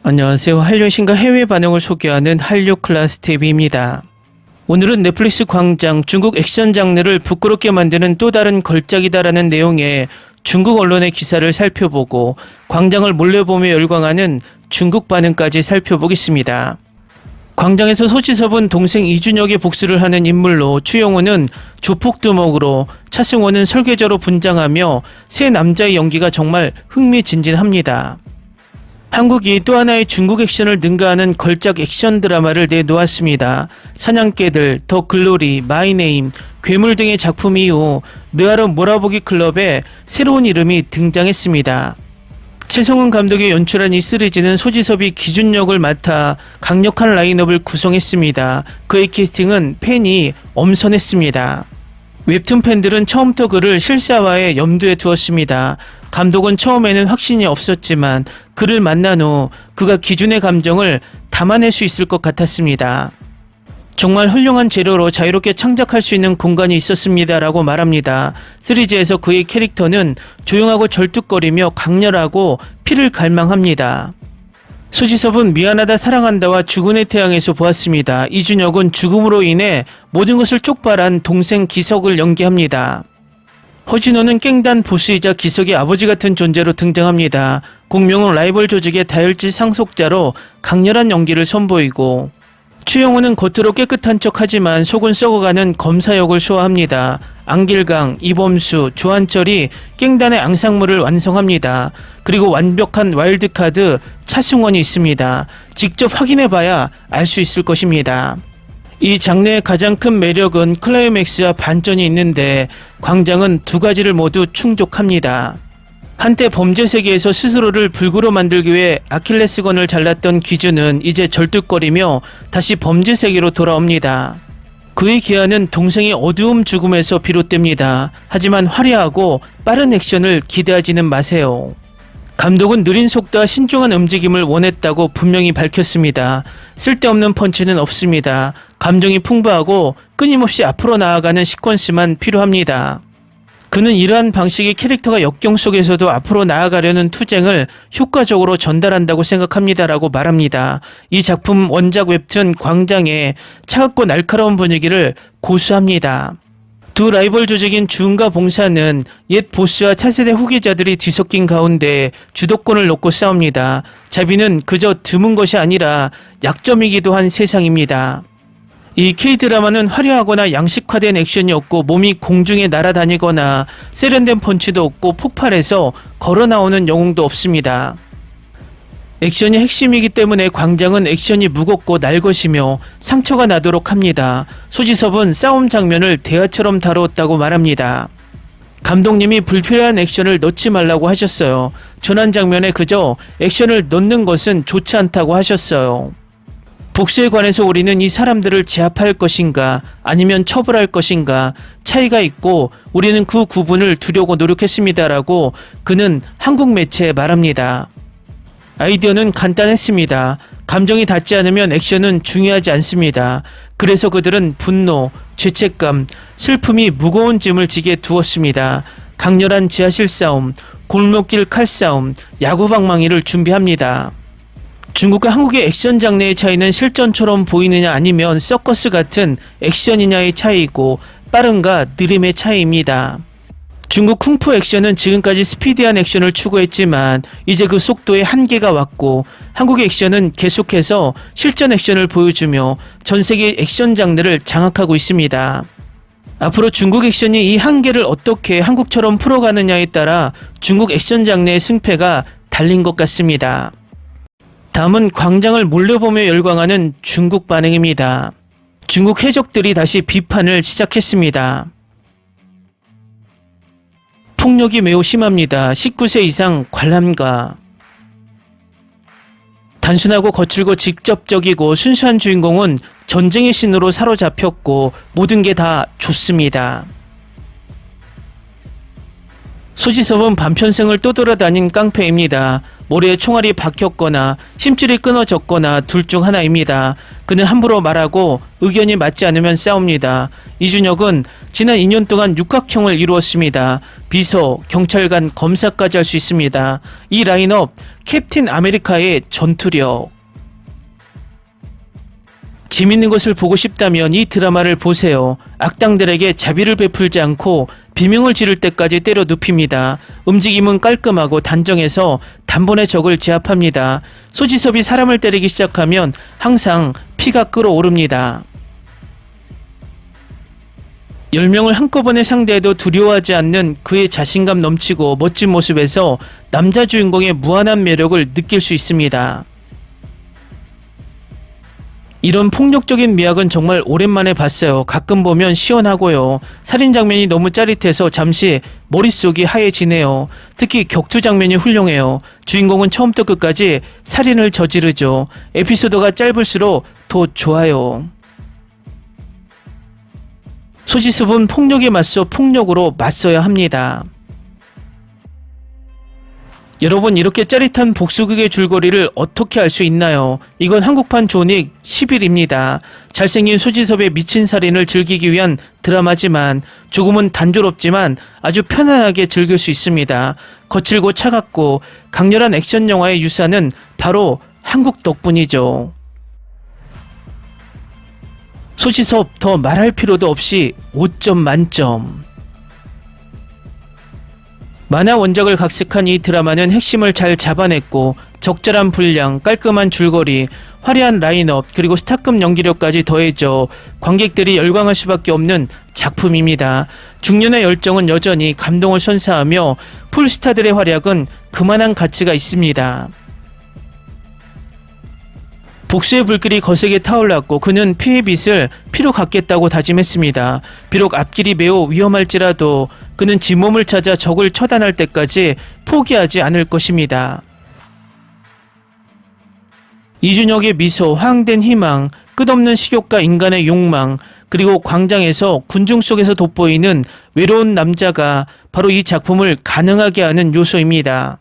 안녕하세요. 한류의 신과 해외 반응을 소개하는 한류 클래스 TV입니다. 오늘은 넷플릭스 광장 중국 액션 장르를 부끄럽게 만드는 또 다른 걸작이다라는 내용의 중국 언론의 기사를 살펴보고 광장을 몰래 보며 열광하는 중국 반응까지 살펴보겠습니다. 광장에서 소지섭은 동생 이준혁의 복수를 하는 인물로, 추영우는 조폭두목으로, 차승원은 설계자로 분장하며 세 남자의 연기가 정말 흥미진진합니다. 한국이 또 하나의 중국 액션을 능가하는 걸작 액션 드라마를 내놓았습니다. 사냥개들, 더 글로리, 마이네임, 괴물 등의 작품 이후 느와르 몰아보기 클럽에 새로운 이름이 등장했습니다. 최성훈 감독이 연출한 이 시리즈는 소지섭이 기준역을 맡아 강력한 라인업을 구성했습니다. 그의 캐스팅은 팬이 엄선했습니다. 웹툰 팬들은 처음부터 그를 실사화에 염두에 두었습니다. 감독은 처음에는 확신이 없었지만 그를 만난 후 그가 기준의 감정을 담아낼 수 있을 것 같았습니다. 정말 훌륭한 재료로 자유롭게 창작할 수 있는 공간이 있었습니다 라고 말합니다. 시리즈에서 그의 캐릭터는 조용하고 절뚝거리며 강렬하고 피를 갈망합니다. 소지섭은 미안하다 사랑한다와 죽은의 태양에서 보았습니다. 이준혁은 죽음으로 인해 모든 것을 쪽발한 동생 기석을 연기합니다. 허진호는 깽단 보스이자 기석의 아버지 같은 존재로 등장합니다. 공명은 라이벌 조직의 다혈질 상속자로 강렬한 연기를 선보이고, 추영우는 겉으로 깨끗한 척하지만 속은 썩어가는 검사 역을 소화합니다. 안길강, 이범수, 조한철이 깽단의 앙상물을 완성합니다. 그리고 완벽한 와일드카드 차승원이 있습니다. 직접 확인해봐야 알 수 있을 것입니다. 이 장르의 가장 큰 매력은 클라이맥스와 반전이 있는데 광장은 두 가지를 모두 충족합니다. 한때 범죄 세계에서 스스로를 불구로 만들기 위해 아킬레스건을 잘랐던 기준은 이제 절뚝거리며 다시 범죄 세계로 돌아옵니다. 그의 기한은 동생의 어두움 죽음에서 비롯됩니다. 하지만 화려하고 빠른 액션을 기대하지는 마세요. 감독은 느린 속도와 신중한 움직임을 원했다고 분명히 밝혔습니다. 쓸데없는 펀치는 없습니다. 감정이 풍부하고 끊임없이 앞으로 나아가는 시퀀스만 필요합니다. 그는 이러한 방식의 캐릭터가 역경 속에서도 앞으로 나아가려는 투쟁을 효과적으로 전달한다고 생각합니다라고 말합니다. 이 작품 원작 웹툰 광장의 차갑고 날카로운 분위기를 고수합니다. 두 라이벌 조직인 주은과 봉사는 옛 보스와 차세대 후계자들이 뒤섞인 가운데 주도권을 놓고 싸웁니다. 자비는 그저 드문 것이 아니라 약점이기도 한 세상입니다. 이 K-드라마는 화려하거나 양식화된 액션이 없고 몸이 공중에 날아다니거나 세련된 펀치도 없고 폭발해서 걸어나오는 영웅도 없습니다. 액션이 핵심이기 때문에 광장은 액션이 무겁고 날것이며 상처가 나도록 합니다. 소지섭은 싸움 장면을 대화처럼 다루었다고 말합니다. 감독님이 불필요한 액션을 넣지 말라고 하셨어요. 전환 장면에 그저 액션을 넣는 것은 좋지 않다고 하셨어요. 복수에 관해서 우리는 이 사람들을 제압할 것인가 아니면 처벌할 것인가 차이가 있고 우리는 그 구분을 두려고 노력했습니다라고 그는 한국 매체에 말합니다. 아이디어는 간단했습니다. 감정이 닿지 않으면 액션은 중요하지 않습니다. 그래서 그들은 분노, 죄책감, 슬픔이 무거운 짐을 지게 두었습니다. 강렬한 지하실 싸움, 골목길 칼싸움, 야구방망이를 준비합니다. 중국과 한국의 액션 장르의 차이는 실전처럼 보이느냐 아니면 서커스 같은 액션이냐의 차이이고 빠른가 느림의 차이입니다. 중국 쿵푸 액션은 지금까지 스피디한 액션을 추구했지만 이제 그 속도에 한계가 왔고 한국의 액션은 계속해서 실전 액션을 보여주며 전 세계 액션 장르를 장악하고 있습니다. 앞으로 중국 액션이 이 한계를 어떻게 한국처럼 풀어가느냐에 따라 중국 액션 장르의 승패가 달린 것 같습니다. 다음은 광장을 몰래 보며 열광하는 중국 반응입니다. 중국 해적들이 다시 비판을 시작했습니다. 폭력이 매우 심합니다. 19세 이상 관람가. 단순하고 거칠고 직접적이고 순수한 주인공은 전쟁의 신으로 사로잡혔고 모든 게 다 좋습니다. 소지섭은 반편성을 떠돌아다닌 깡패입니다. 머리에 총알이 박혔거나 힘줄이 끊어졌거나 둘 중 하나입니다. 그는 함부로 말하고 의견이 맞지 않으면 싸웁니다. 이준혁은 지난 2년 동안 육각형을 이루었습니다. 비서, 경찰관, 검사까지 할 수 있습니다. 이 라인업 캡틴 아메리카의 전투력. 재밌는 것을 보고 싶다면 이 드라마를 보세요. 악당들에게 자비를 베풀지 않고 비명을 지를 때까지 때려 눕힙니다. 움직임은 깔끔하고 단정해서 단번에 적을 제압합니다. 소지섭이 사람을 때리기 시작하면 항상 피가 끓어오릅니다. 10명을 한꺼번에 상대해도 두려워하지 않는 그의 자신감 넘치고 멋진 모습에서 남자 주인공의 무한한 매력을 느낄 수 있습니다. 이런 폭력적인 미학은 정말 오랜만에 봤어요. 가끔 보면 시원하고요. 살인 장면이 너무 짜릿해서 잠시 머릿속이 하얘지네요. 특히 격투 장면이 훌륭해요. 주인공은 처음부터 끝까지 살인을 저지르죠. 에피소드가 짧을수록 더 좋아요. 소지섭은 폭력에 맞서 폭력으로 맞서야 합니다. 여러분, 이렇게 짜릿한 복수극의 줄거리를 어떻게 알 수 있나요? 이건 한국판 존윅 10일입니다. 잘생긴 소지섭의 미친 살인을 즐기기 위한 드라마지만 조금은 단조롭지만 아주 편안하게 즐길 수 있습니다. 거칠고 차갑고 강렬한 액션 영화의 유산은 바로 한국 덕분이죠. 소지섭 더 말할 필요도 없이 5점 만점. 만화 원작을 각색한 이 드라마는 핵심을 잘 잡아냈고 적절한 분량, 깔끔한 줄거리, 화려한 라인업, 그리고 스타급 연기력까지 더해져 관객들이 열광할 수밖에 없는 작품입니다. 중년의 열정은 여전히 감동을 선사하며 풀스타들의 활약은 그만한 가치가 있습니다. 복수의 불길이 거세게 타올랐고 그는 피해 빚을 피로 갚겠다고 다짐했습니다. 비록 앞길이 매우 위험할지라도 그는 지 몸을 찾아 적을 처단할 때까지 포기하지 않을 것입니다. 이준혁의 미소, 화양된 희망, 끝없는 식욕과 인간의 욕망, 그리고 광장에서 군중 속에서 돋보이는 외로운 남자가 바로 이 작품을 가능하게 하는 요소입니다.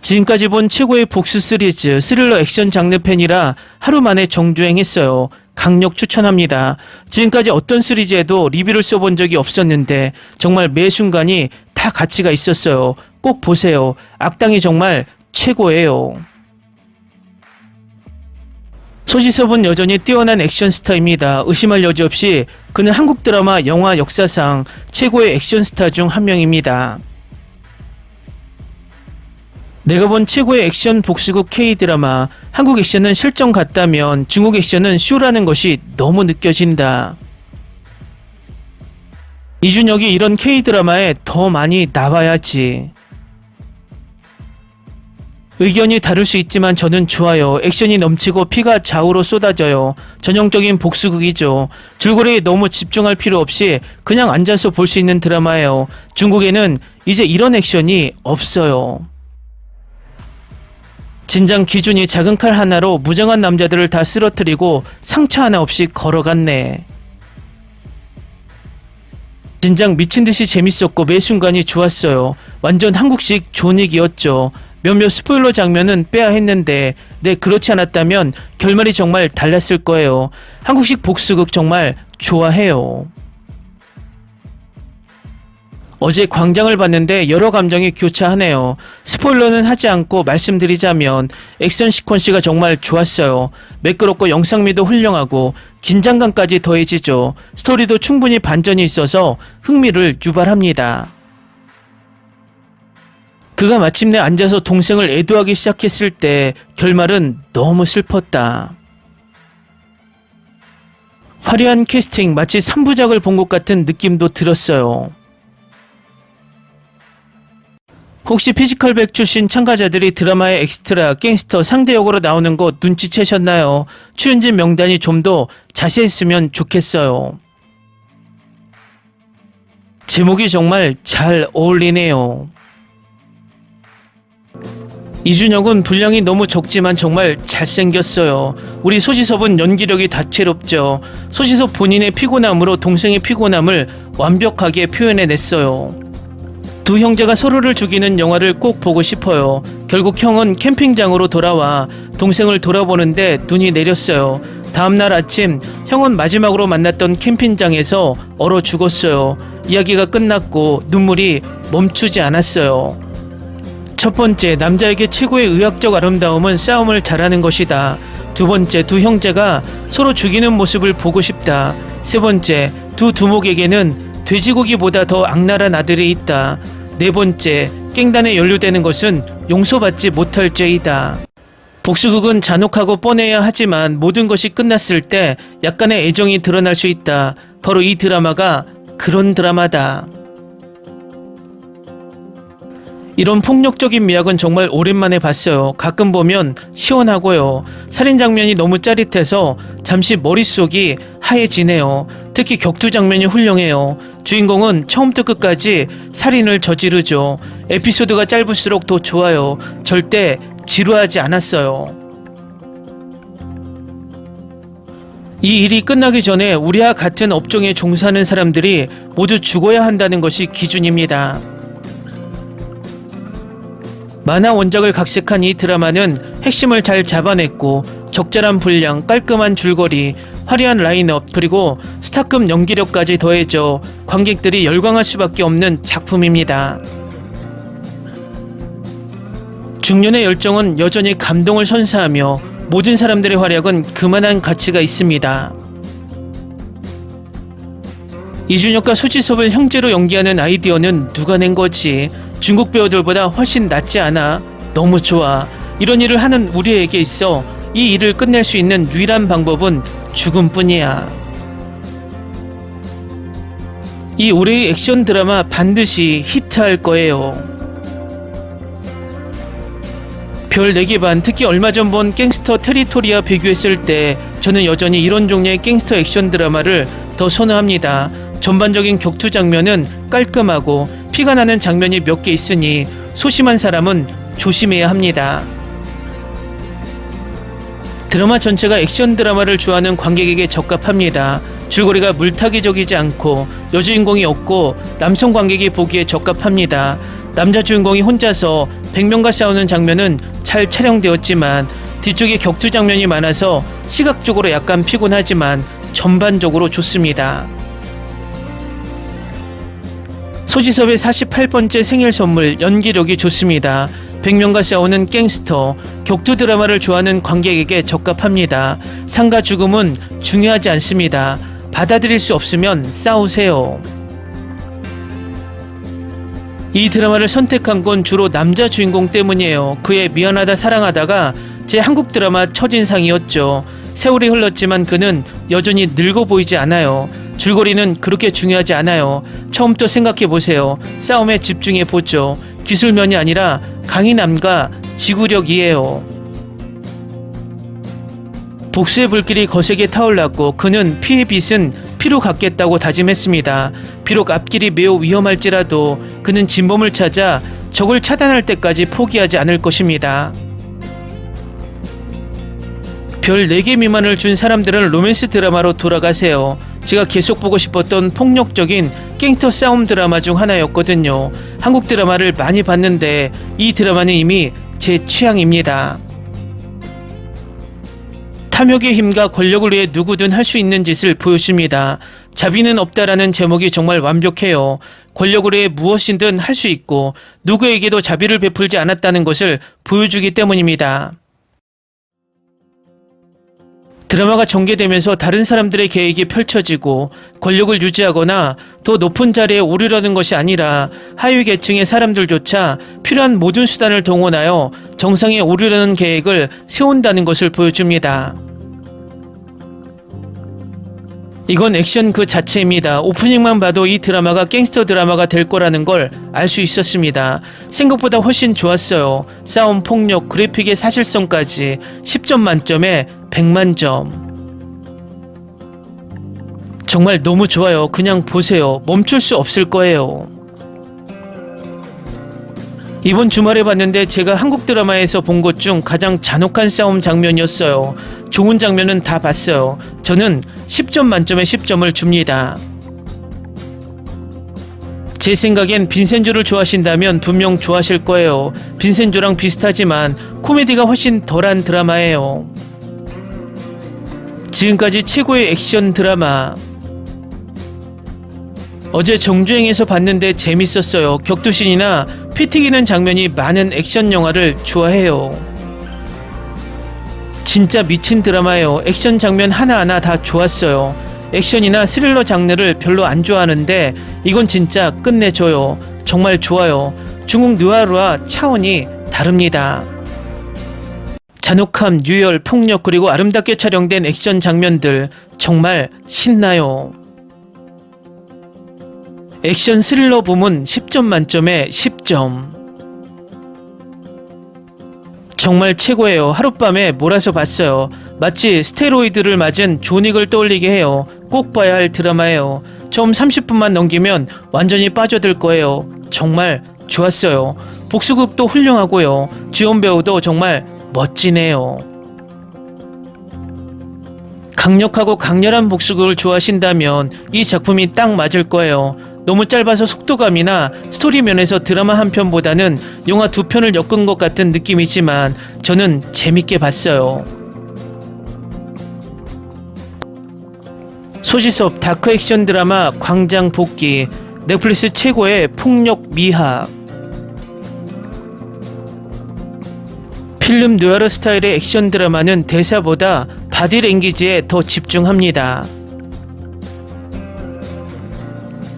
지금까지 본 최고의 복수 시리즈, 스릴러 액션 장르 팬이라 하루 만에 정주행했어요. 강력 추천합니다. 지금까지 어떤 시리즈에도 리뷰를 써본 적이 없었는데 정말 매 순간이 다 가치가 있었어요. 꼭 보세요. 악당이 정말 최고예요. 소지섭은 여전히 뛰어난 액션 스타입니다. 의심할 여지 없이 그는 한국 드라마 영화 역사상 최고의 액션 스타 중 한 명입니다. 내가 본 최고의 액션 복수극 K드라마. 한국 액션은 실전 같다면 중국 액션은 쇼라는 것이 너무 느껴진다. 이준혁이 이런 K드라마에 더 많이 나와야지. 의견이 다를 수 있지만 저는 좋아요. 액션이 넘치고 피가 좌우로 쏟아져요. 전형적인 복수극이죠. 줄거리에 너무 집중할 필요 없이 그냥 앉아서 볼 수 있는 드라마예요. 중국에는 이제 이런 액션이 없어요. 진작 기준이 작은 칼 하나로 무장한 남자들을 다 쓰러뜨리고 상처 하나 없이 걸어갔네. 진작 미친듯이 재밌었고 매 순간이 좋았어요. 완전 한국식 존윅이었죠. 몇몇 스포일러 장면은 빼야 했는데 그렇지 않았다면 결말이 정말 달랐을 거예요. 한국식 복수극 정말 좋아해요. 어제 광장을 봤는데 여러 감정이 교차하네요. 스포일러는 하지 않고 말씀드리자면 액션 시퀀스가 정말 좋았어요. 매끄럽고 영상미도 훌륭하고 긴장감까지 더해지죠. 스토리도 충분히 반전이 있어서 흥미를 유발합니다. 그가 마침내 앉아서 동생을 애도하기 시작했을 때 결말은 너무 슬펐다. 화려한 캐스팅, 마치 3부작을 본 것 같은 느낌도 들었어요. 혹시 피지컬백 출신 참가자들이 드라마의 엑스트라, 갱스터, 상대 역으로 나오는 거 눈치채셨나요? 출연진 명단이 좀 더 자세했으면 좋겠어요. 제목이 정말 잘 어울리네요. 이준혁은 분량이 너무 적지만 정말 잘생겼어요. 우리 소지섭은 연기력이 다채롭죠. 소지섭 본인의 피곤함으로 동생의 피곤함을 완벽하게 표현해냈어요. 두 형제가 서로를 죽이는 영화를 꼭 보고 싶어요. 결국 형은 캠핑장으로 돌아와 동생을 돌아보는데 눈이 내렸어요. 다음날 아침 형은 마지막으로 만났던 캠핑장에서 얼어 죽었어요. 이야기가 끝났고 눈물이 멈추지 않았어요. 첫 번째, 남자에게 최고의 의학적 아름다움은 싸움을 잘하는 것이다. 두 번째, 두 형제가 서로 죽이는 모습을 보고 싶다. 세 번째, 두 두목에게는 돼지고기보다 더 악랄한 아들이 있다. 네 번째, 깽단에 연루되는 것은 용서받지 못할 죄이다. 복수극은 잔혹하고 뻔해야 하지만 모든 것이 끝났을 때 약간의 애정이 드러날 수 있다. 바로 이 드라마가 그런 드라마다. 이런 폭력적인 미학은 정말 오랜만에 봤어요. 가끔 보면 시원하고요. 살인 장면이 너무 짜릿해서 잠시 머릿속이 하얘지네요. 특히 격투 장면이 훌륭해요. 주인공은 처음부터 끝까지 살인을 저지르죠. 에피소드가 짧을수록 더 좋아요. 절대 지루하지 않았어요. 이 일이 끝나기 전에 우리와 같은 업종에 종사하는 사람들이 모두 죽어야 한다는 것이 기준입니다. 만화 원작을 각색한 이 드라마는 핵심을 잘 잡아냈고 적절한 분량, 깔끔한 줄거리, 화려한 라인업, 그리고 스타급 연기력까지 더해져 관객들이 열광할 수밖에 없는 작품입니다. 중년의 열정은 여전히 감동을 선사하며 모든 사람들의 활약은 그만한 가치가 있습니다. 이준혁과 소지섭을 형제로 연기하는 아이디어는 누가 낸 거지? 중국 배우들보다 훨씬 낫지 않아? 너무 좋아. 이런 일을 하는 우리에게 있어 이 일을 끝낼 수 있는 유일한 방법은 죽음뿐이야. 이 올해의 액션 드라마 반드시 히트할 거예요. 별 4개 반. 특히 얼마 전 본 갱스터 테리토리와 비교했을 때 저는 여전히 이런 종류의 갱스터 액션 드라마를 더 선호합니다. 전반적인 격투 장면은 깔끔하고 피가 나는 장면이 몇 개 있으니 소심한 사람은 조심해야 합니다. 드라마 전체가 액션 드라마를 좋아하는 관객에게 적합합니다. 줄거리가 물타기적이지 않고 여주인공이 없고 남성 관객이 보기에 적합합니다. 남자 주인공이 혼자서 100명과 싸우는 장면은 잘 촬영되었지만 뒤쪽에 격투 장면이 많아서 시각적으로 약간 피곤하지만 전반적으로 좋습니다. 소지섭의 48번째 생일 선물, 연기력이 좋습니다. 100명과 싸우는 갱스터, 격투 드라마를 좋아하는 관객에게 적합합니다. 상과 죽음은 중요하지 않습니다. 받아들일 수 없으면 싸우세요. 이 드라마를 선택한 건 주로 남자 주인공 때문이에요. 그의 미안하다 사랑하다가 제 한국 드라마 첫인상이었죠. 세월이 흘렀지만 그는 여전히 늙어 보이지 않아요. 줄거리는 그렇게 중요하지 않아요. 처음부터 생각해보세요. 싸움에 집중해보죠. 기술면이 아니라 강인함과 지구력이에요. 복수의 불길이 거세게 타올랐고 그는 피의 빛은 피로 갚겠다고 다짐했습니다. 비록 앞길이 매우 위험할지라도 그는 진범을 찾아 적을 차단할 때까지 포기하지 않을 것입니다. 별 4개 미만을 준 사람들은 로맨스 드라마로 돌아가세요. 제가 계속 보고 싶었던 폭력적인 갱스터 싸움 드라마 중 하나였거든요. 한국 드라마를 많이 봤는데 이 드라마는 이미 제 취향입니다. 탐욕의 힘과 권력을 위해 누구든 할 수 있는 짓을 보여줍니다. 자비는 없다라는 제목이 정말 완벽해요. 권력을 위해 무엇이든 할 수 있고 누구에게도 자비를 베풀지 않았다는 것을 보여주기 때문입니다. 드라마가 전개되면서 다른 사람들의 계획이 펼쳐지고 권력을 유지하거나 더 높은 자리에 오르려는 것이 아니라 하위 계층의 사람들조차 필요한 모든 수단을 동원하여 정상에 오르려는 계획을 세운다는 것을 보여줍니다. 이건 액션 그 자체입니다. 오프닝만 봐도 이 드라마가 갱스터 드라마가 될 거라는 걸 알 수 있었습니다. 생각보다 훨씬 좋았어요. 싸움, 폭력, 그래픽의 사실성까지 10점 만점에 100만 점. 정말 너무 좋아요. 그냥 보세요. 멈출 수 없을 거예요. 이번 주말에 봤는데 제가 한국 드라마에서 본 것 중 가장 잔혹한 싸움 장면이었어요. 좋은 장면은 다 봤어요. 저는 10점 만점에 10점을 줍니다. 제 생각엔 빈센조를 좋아하신다면 분명 좋아하실 거예요. 빈센조랑 비슷하지만 코미디가 훨씬 덜한 드라마예요. 지금까지 최고의 액션 드라마. 어제 정주행에서 봤는데 재밌었어요. 격투신이나 피 튀기는 장면이 많은 액션 영화를 좋아해요. 진짜 미친 드라마예요. 액션 장면 하나하나 다 좋았어요. 액션이나 스릴러 장르를 별로 안 좋아하는데 이건 진짜 끝내줘요. 정말 좋아요. 중국 느와르와 차원이 다릅니다. 잔혹함, 유혈, 폭력 그리고 아름답게 촬영된 액션 장면들 정말 신나요. 액션 스릴러 부문 10점 만점에 10점. 정말 최고예요. 하룻밤에 몰아서 봤어요. 마치 스테로이드를 맞은 존윅을 떠올리게 해요. 꼭 봐야 할 드라마예요. 처음 30분만 넘기면 완전히 빠져들 거예요. 정말 좋았어요. 복수극도 훌륭하고요. 주연 배우도 정말 멋지네요. 강력하고 강렬한 복수극을 좋아하신다면 이 작품이 딱 맞을 거예요. 너무 짧아서 속도감이나 스토리 면에서 드라마 한 편보다는 영화 두 편을 엮은 것 같은 느낌이지만 저는 재밌게 봤어요. 소지섭 다크 액션 드라마 광장 복귀. 넷플릭스 최고의 폭력 미학. 필름 느와르 스타일의 액션 드라마는 대사보다 바디 랭귀지에 더 집중합니다.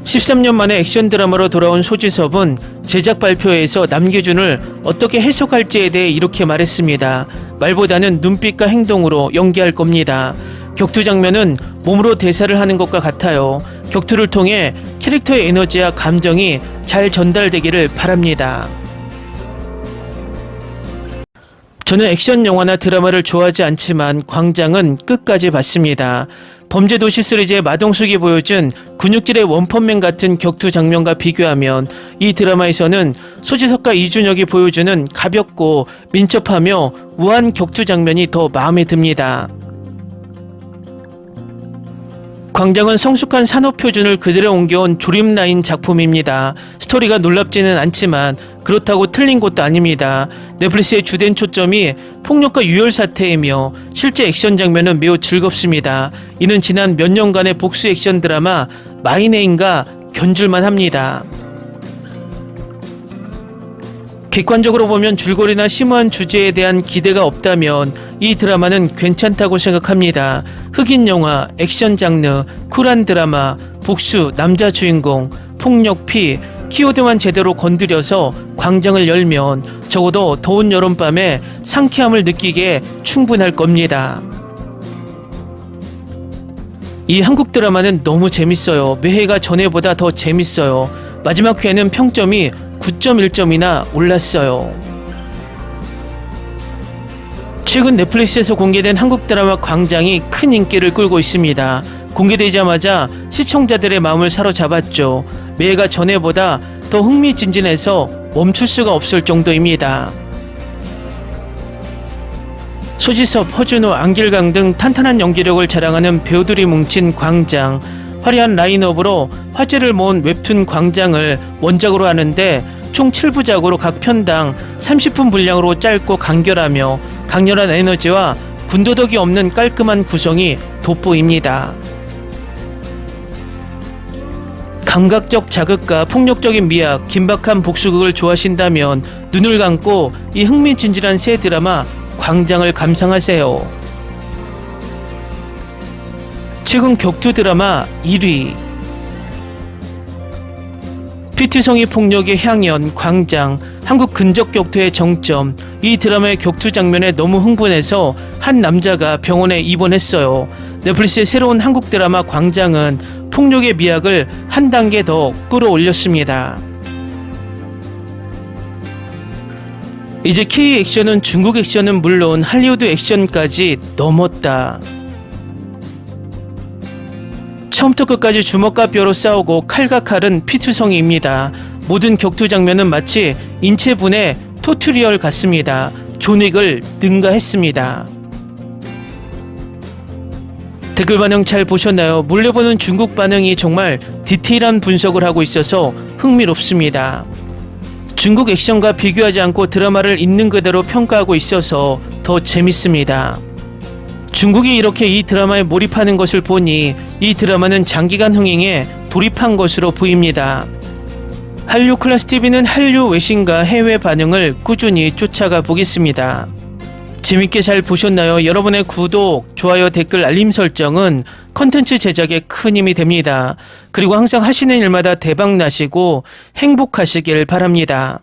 13년 만에 액션 드라마로 돌아온 소지섭은 제작 발표회에서 남규준을 어떻게 해석할지에 대해 이렇게 말했습니다. 말보다는 눈빛과 행동으로 연기할 겁니다. 격투 장면은 몸으로 대사를 하는 것과 같아요. 격투를 통해 캐릭터의 에너지와 감정이 잘 전달되기를 바랍니다. 저는 액션 영화나 드라마를 좋아하지 않지만 광장은 끝까지 봤습니다. 범죄도시 시리즈의 마동석이 보여준 근육질의 원펀맨 같은 격투 장면과 비교하면 이 드라마에서는 소지섭과 이준혁이 보여주는 가볍고 민첩하며 우아한 격투 장면이 더 마음에 듭니다. 광장은 성숙한 산업 표준을 그대로 옮겨온 조립라인 작품입니다. 스토리가 놀랍지는 않지만 그렇다고 틀린 것도 아닙니다. 넷플릭스의 주된 초점이 폭력과 유혈 사태이며 실제 액션 장면은 매우 즐겁습니다. 이는 지난 몇 년간의 복수 액션 드라마 마이네임과 견줄만 합니다. 객관적으로 보면 줄거리나 심오한 주제에 대한 기대가 없다면 이 드라마는 괜찮다고 생각합니다. 흑인 영화, 액션 장르, 쿨한 드라마, 복수, 남자 주인공, 폭력, 피, 키워드만 제대로 건드려서 광장을 열면 적어도 더운 여름밤에 상쾌함을 느끼기에 충분할 겁니다. 이 한국 드라마는 너무 재밌어요. 매회가 전회보다 더 재밌어요. 마지막 회에는 평점이 9.1점이나 올랐어요. 최근 넷플릭스에서 공개된 한국 드라마 광장이 큰 인기를 끌고 있습니다. 공개되자마자 시청자들의 마음을 사로잡았죠. 매회가 전에보다 더 흥미진진해서 멈출 수가 없을 정도입니다. 소지섭, 허준호, 안길강 등 탄탄한 연기력을 자랑하는 배우들이 뭉친 광장. 화려한 라인업으로 화제를 모은 웹툰 광장을 원작으로 하는데 총 7부작으로 각 편당 30분 분량으로 짧고 간결하며 강렬한 에너지와 군더더기 없는 깔끔한 구성이 돋보입니다. 감각적 자극과 폭력적인 미학, 긴박한 복수극을 좋아하신다면 눈을 감고 이 흥미진진한 새 드라마 광장을 감상하세요. 최근 격투 드라마 1위. 피트성이 폭력의 향연, 광장, 한국 근접 격투의 정점. 이 드라마의 격투 장면에 너무 흥분해서 한 남자가 병원에 입원했어요. 넷플릭스의 새로운 한국 드라마 광장은 폭력의 미학을 한 단계 더 끌어올렸습니다. 이제 K 액션은 중국 액션은 물론 할리우드 액션까지 넘었다. 처음부터 끝까지 주먹과 뼈로 싸우고 칼과 칼은 피투성이입니다. 모든 격투 장면은 마치 인체분해 토튜리얼 같습니다. 존윅을 능가했습니다. 댓글 반응 잘 보셨나요? 몰려보는 중국 반응이 정말 디테일한 분석을 하고 있어서 흥미롭습니다. 중국 액션과 비교하지 않고 드라마를 있는 그대로 평가하고 있어서 더 재밌습니다. 중국이 이렇게 이 드라마에 몰입하는 것을 보니 이 드라마는 장기간 흥행에 돌입한 것으로 보입니다. 한류 클래스TV는 한류 외신과 해외 반응을 꾸준히 쫓아가 보겠습니다. 재밌게 잘 보셨나요? 여러분의 구독, 좋아요, 댓글, 알림 설정은 컨텐츠 제작에 큰 힘이 됩니다. 그리고 항상 하시는 일마다 대박 나시고 행복하시길 바랍니다.